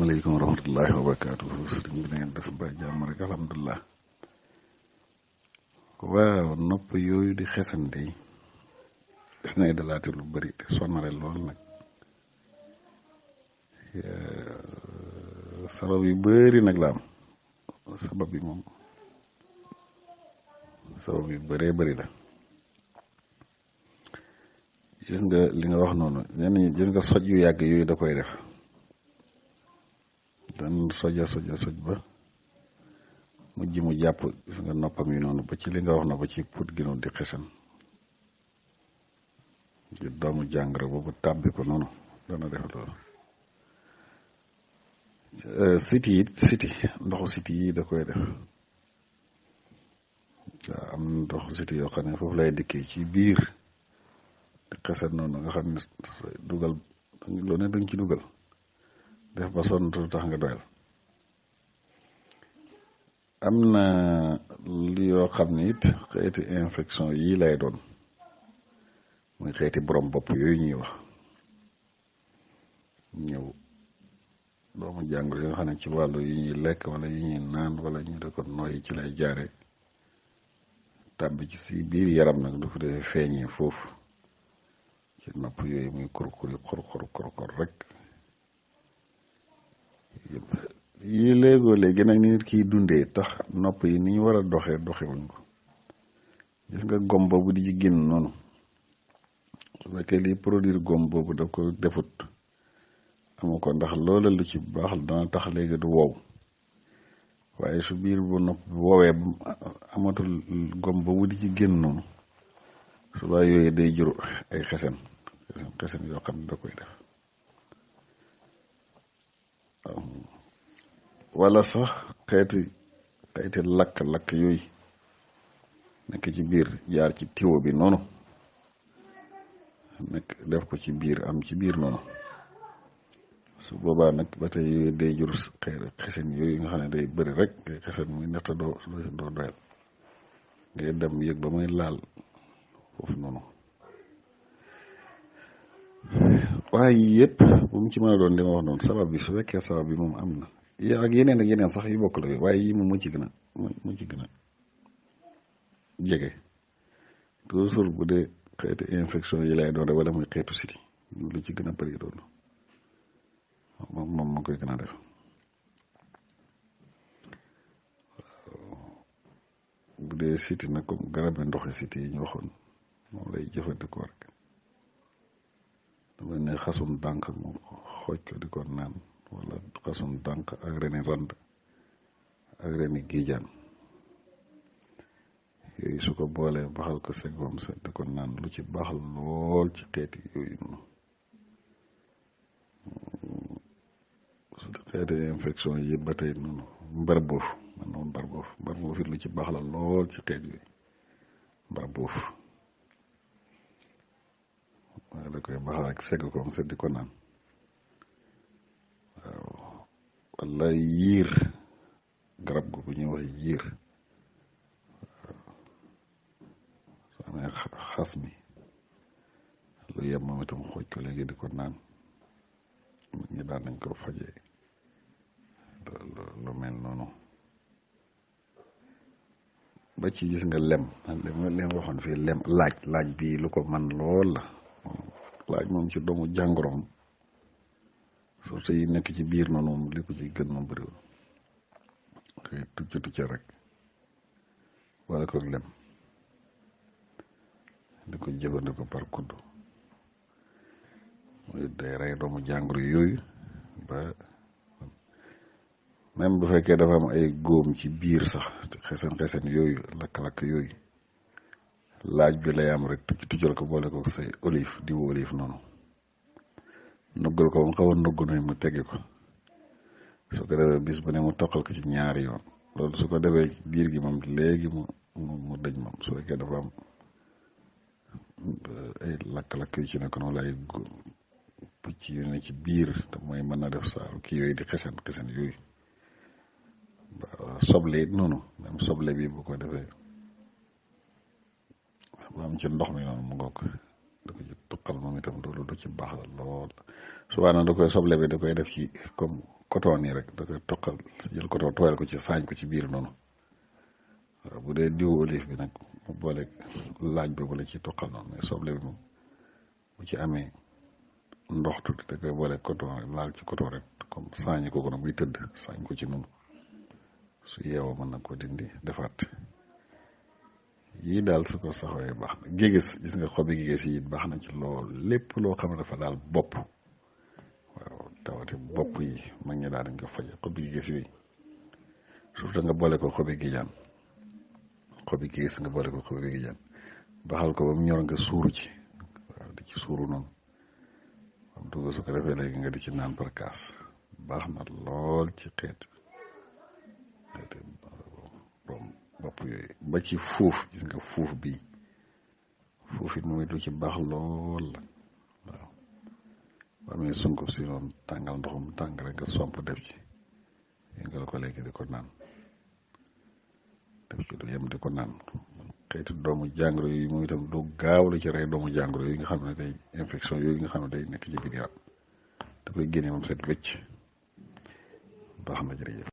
asalaamaaleykum wa rahmatullahi wa barakaatu sëriñ bi na ngeen def ba jàmm rek alhamdulilah. waaw nopp yooyu di xesante yi def nay dalaate lu bëri te sonale lool nag sabab yu bëri nag la am sabab yi moom sabab yu bëree bëri la. gis nga li nga wax noonu ñenn ñi gis nga soj yu yàgg yooyu da koy def dan soj ba mujj mu jàpp gis nga noppam yi noonu ba ci li nga wax na ba ci put gi noonu di xesan di doomu jàngoro boobu tàbbi ko noonu dana def loolu. siti ndoxu siti yi da koy def waaw am ndoxu siti yoo xam ne foofu lay dikkee ci biir di xesan noonu nga xam ne dugal loo ne danga ci dugal def ba sonn tu tax nga doyal. am na lu yoo xam ne it xeeti infection yii lay doon muy xeeti borom bopp yooyu ñuy wax ñëw doomu jàngoro yi nga xam ne ci wàllu yi ñuy lekk wala yi ñuy naan wala ñu da ko nooyi ci lay jaare tàbbi ci si biir yaram nag du ko defee feeñee foofu ci nopp yooyu muy kurkuri xor rek yii léegoo léegi nag ni nit kiy dundee tax nopp yi ni ñu war a doxewuñ ko. gis nga gom boobu di ci génn noonu su fekkee liy produire gom boobu daf ko defut amu ko ndax loola lu ci baax dana tax léegi du wow waaye su biir bu nopp bi woowee amatul gom boobu di ci génn noonu suba yooyu day jur ay xesen yoo xam ne da koy def wala sax xeeti lakk yooyu nekk ci biir jaar ci tiwo bi noonu nekk def ko ci biir am ci biir noonu su boobaa nag ba tey yooyu day jur xesen yooyu nga xam ne day bëri rek ngay xesen muy netta doo doyal ngay dem yëg ba muy laal foofu noonu. waaye yëpp bu mu ci mën a doon li ma wax noonu sabab bi su fekkee sabab bi moom am na ak yeneen sax yu bokk la waaye yi moom moo ci gën a jege toujours bu dee xeeti infection yi lay doon rek wala muy xeetu siti lu ci gën a bëri doon moom moo koy gën a def. bu dee siti nag comme garabi ndoxi siti yi ñu waxoon moom lay jëfandikoo rek dama ne xasum dànk moom xooj ko di ko naan wala xasum dànk ak reni rand ak reni giijaan yooyu su ko boolee baxal ko segom sa di ko naan lu ci baax lool ci xeeti yooyu noonu su xeeti infection yi ba tey noonu mbar boof it lu ci baax la lool ci xeet yooyu mbar boof waaye da koy baxal ak segg ko sa di ko naan waaw wala yiir garab gu ñuy wax yiir soo amee xas mi lu yem moom itam xooj ko léegi di ko naan ñi daan nañ ko fajee lu mel noonu ba ci gis nga lem waxoon fii laaj bii lu ko man lool la laaj moom ci doomu jàngoroom surtout yi nekk ci biir noonu moom li ko ci gën moom bëriwul xëy tucca rek wala ko lem di ko jëfandikoo par kudd muy day rey doomu jàngoro yooyu ba même bu fekkee dafa am ay góom ci biir sax xesen yooyu lakk-lakk yooyu laaj bi lay am rek tuccal ko boole ko say diwu olive noonu nuggal ko ba mu xaw a nugg noonu mu teggi ko su ko defee bis bu ne mu toqal ko ci ñaari yoon loolu su ko defee biir gi moom léegi mu dëj moom su fekkee dafa am ay lakk-lakk yu ci nekk noonu lay picc yu ne ci biir te mooy mën na def saaru kii yooyu di xesen yooyu soble it noonu même soble bi bu ko defee bu am ci ndox mi noonu mu ngoog da ko ci tuqal moom itam loolu du ci baax la lool subaana da koy soble bi da koy def ci comme coton nii rek da koy toqal jël coton tooyal ko ci saañ ko ci biir noonu waaw bu dee diwu olive bi nag mu boole laaj boobu la ci toqal noonu mais soble bi moom bu ci amee ndox tuuti da koy boole coton rek laal ci coton rek comme saañi ko nag buy tëdd saañ ko ci noonu su yeewoo mën na ko dindi defaat yii daal su ko saxooyee baax na géegis gis nga xobi géegis yi baax na ci lool lépp loo xam ne dafa daal bopp waaw tawati bopp yi mag ñi daal dañ ko faje xobi géegis yooyu surtout nga boole ko xobi géejaan xobi géegis nga boole ko xobi géejaan baxal ko ba mu ñor nga suuru ci waaw di ci suuru noonu am dugg su ko defee léegi nga di ci naan par kaas baax na lool ci xeet bopp yooyu ba ci fuuf gis nga fuuf bii fuuf it moom it lu ci baax lool la waaw ba amee sunguf si noonu tàngal ndoxum tàng rek nga somp def ci yëngal ko léegi di ko naan def ci lu yem di ko naan xeetu doomu jàngoro yooyu moom itam lu gaaw la ci rey doomu jàngoro yooyu nga xam ne day infection yooyu nga xam ne day nekk ci biir yaram da koy génne moom set wecc baax na jërëjëf